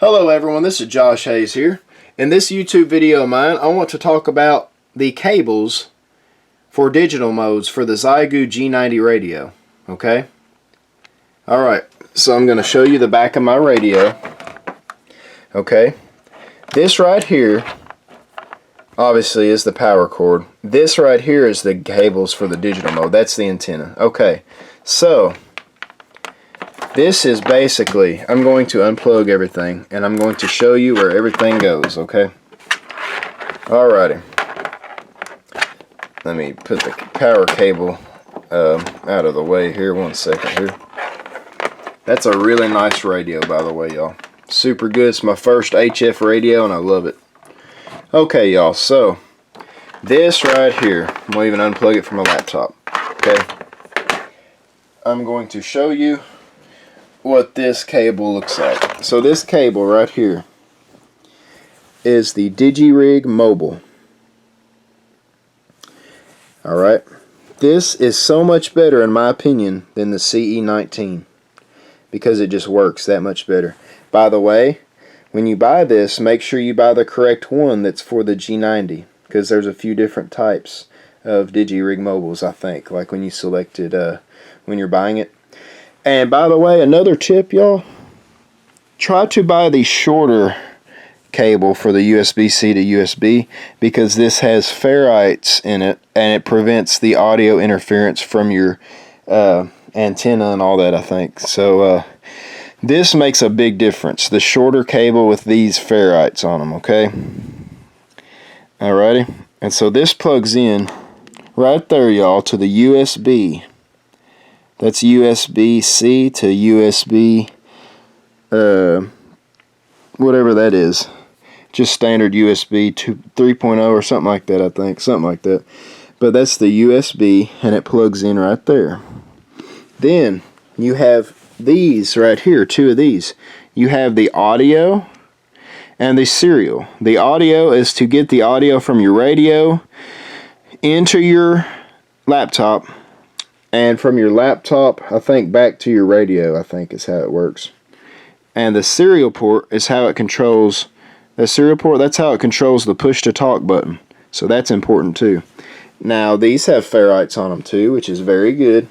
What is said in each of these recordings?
Hello everyone, this is Josh Hayes here. In this YouTube video of mine, I want to talk about the cables for digital modes for the Xiegu G90 radio. Okay? Alright, so I'm going to show you the back of my radio. Okay? This right here, obviously, is the power cord. This right here is the cables for the digital mode. That's the antenna. Okay, so this is basically, I'm going to unplug everything and I'm going to show you where everything goes, okay? Alrighty. Let me put the power cable out of the way here. 1 second here. That's a really nice radio, by the way, y'all. Super good. It's my first HF radio and I love it. Okay, y'all, so this right here, I'm going to even unplug it from my laptop, okay? I'm going to show you what this cable looks like. So this cable right here is the DigiRig Mobile. Alright, this is so much better in my opinion than the CE19 because it just works that much better. By the way, when you buy this, make sure you buy the correct one that's for the G90 because there's a few different types of DigiRig mobiles, I think, like when you select it when you're buying it. And by the way, another tip, y'all, try to buy the shorter cable for the USB-C to USB because this has ferrites in it and it prevents the audio interference from your antenna and all that, I think. So this makes a big difference, the shorter cable with these ferrites on them, okay? Alrighty, and so this plugs in right there, y'all, to the USB. That's USB-C to USB, whatever that is. Just standard USB 3.0 or something like that, I think. Something like that. But that's the USB, and it plugs in right there. Then, you have these right here, 2 of these. You have the audio and the serial. The audio is to get the audio from your radio into your laptop. And from your laptop, I think, back to your radio, I think is how it works. And the serial port is how it controls, the serial port, that's how it controls the push to talk button. So that's important too. Now these have ferrites on them too, which is very good.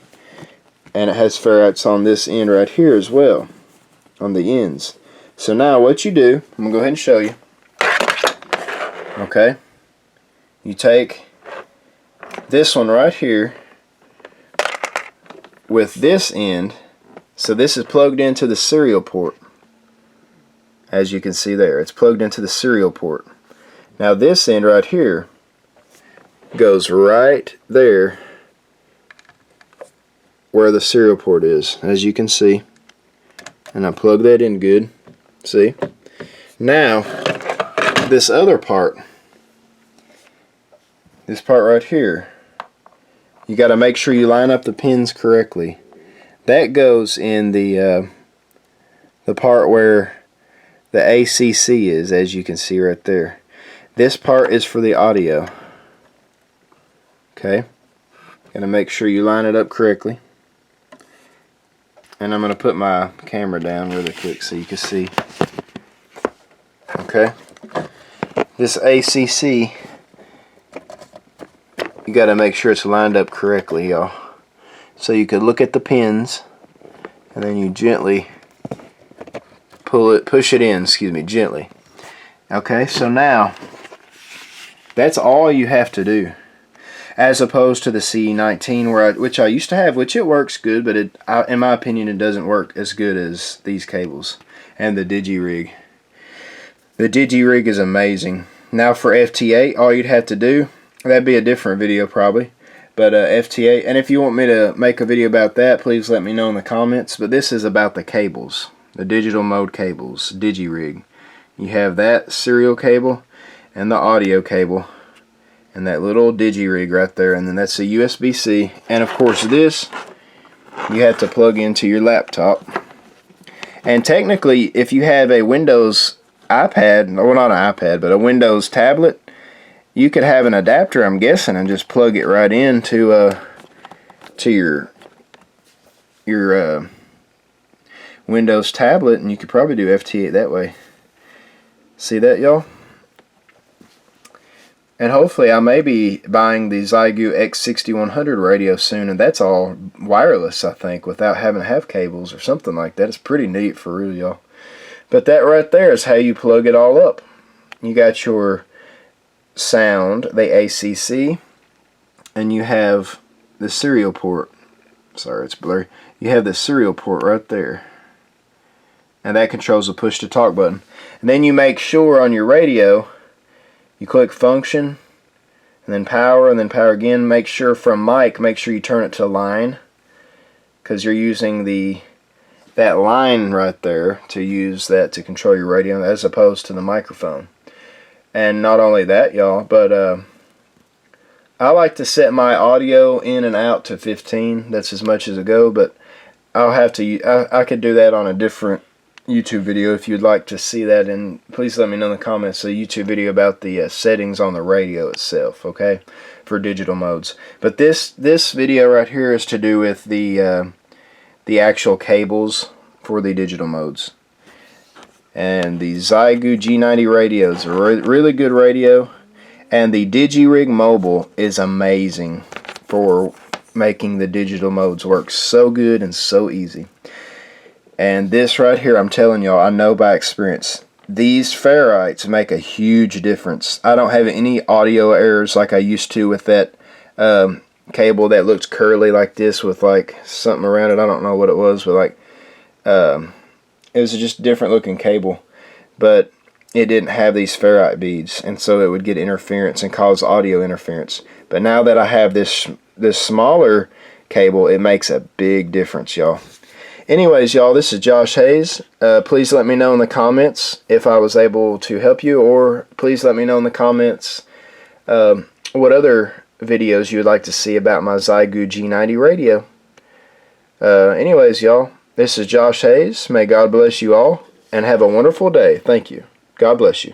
And it has ferrites on this end right here as well, on the ends. So now what you do, I'm going to go ahead and show you. Okay. You take this one right here, with this end, so this is plugged into the serial port. As you can see there, it's plugged into the serial port. Now this end right here goes right there where the serial port is, as you can see. And I plug that in good. See? Now, this other part, this part right here, you got to make sure you line up the pins correctly. That goes in the part where the ACC is, as you can see right there. This part is for the audio. Okay, got to make sure you line it up correctly. And I'm going to put my camera down really quick so you can see. Okay, this ACC, you got to make sure it's lined up correctly, y'all. So you could look at the pins and then you gently push it in, gently. Okay, so now that's all you have to do, as opposed to the CE19, which I used to have, which it works good, but in my opinion it doesn't work as good as these cables and the DigiRig. The DigiRig is amazing. Now for FT8, all you'd have to do, that'd be a different video probably, but FT8, and if you want me to make a video about that, please let me know in the comments. But this is about the cables, the digital mode cables, DigiRig. You have that serial cable and the audio cable and that little DigiRig right there, and then that's a USB-C, and of course this you have to plug into your laptop. And technically, if you have a Windows iPad, well, not an iPad, but a Windows tablet, you could have an adapter, I'm guessing, and just plug it right into to your Windows tablet, and you could probably do FT8 that way. See that, y'all? And hopefully I may be buying the Xiegu X6100 radio soon, and that's all wireless, I think, without having to have cables or something like that. It's pretty neat for real, y'all. But that right there is how you plug it all up. You got your sound, the ACC, and you have the serial port. Sorry, it's blurry. You have the serial port right there. And that controls the push to talk button. And then you make sure on your radio, you click function, and then power again. Make sure from mic, make sure you turn it to line, because you're using that line right there to use that to control your radio as opposed to the microphone. And not only that, y'all, but I like to set my audio in and out to 15. That's as much as it go, but I'll have to. I could do that on a different YouTube video if you'd like to see that, and please let me know in the comments a YouTube video about the settings on the radio itself, okay, for digital modes. But this video right here is to do with the actual cables for the digital modes. And the Xiegu G90 radio is a really good radio, and the DigiRig mobile is amazing for making the digital modes work so good and so easy. And this right here, I'm telling y'all, I know by experience, these ferrites make a huge difference. I don't have any audio errors like I used to with that cable that looks curly like this with like something around it. I don't know what it was, but like it was just a different looking cable, but it didn't have these ferrite beads, and so it would get interference and cause audio interference. But now that I have this smaller cable, it makes a big difference, y'all. Anyways, y'all, this is Josh Hayes. Please let me know in the comments if I was able to help you, or please let me know in the comments what other videos you would like to see about my Xiegu G90 radio. Anyways, y'all, this is Josh Hayes. May God bless you all, and have a wonderful day. Thank you. God bless you.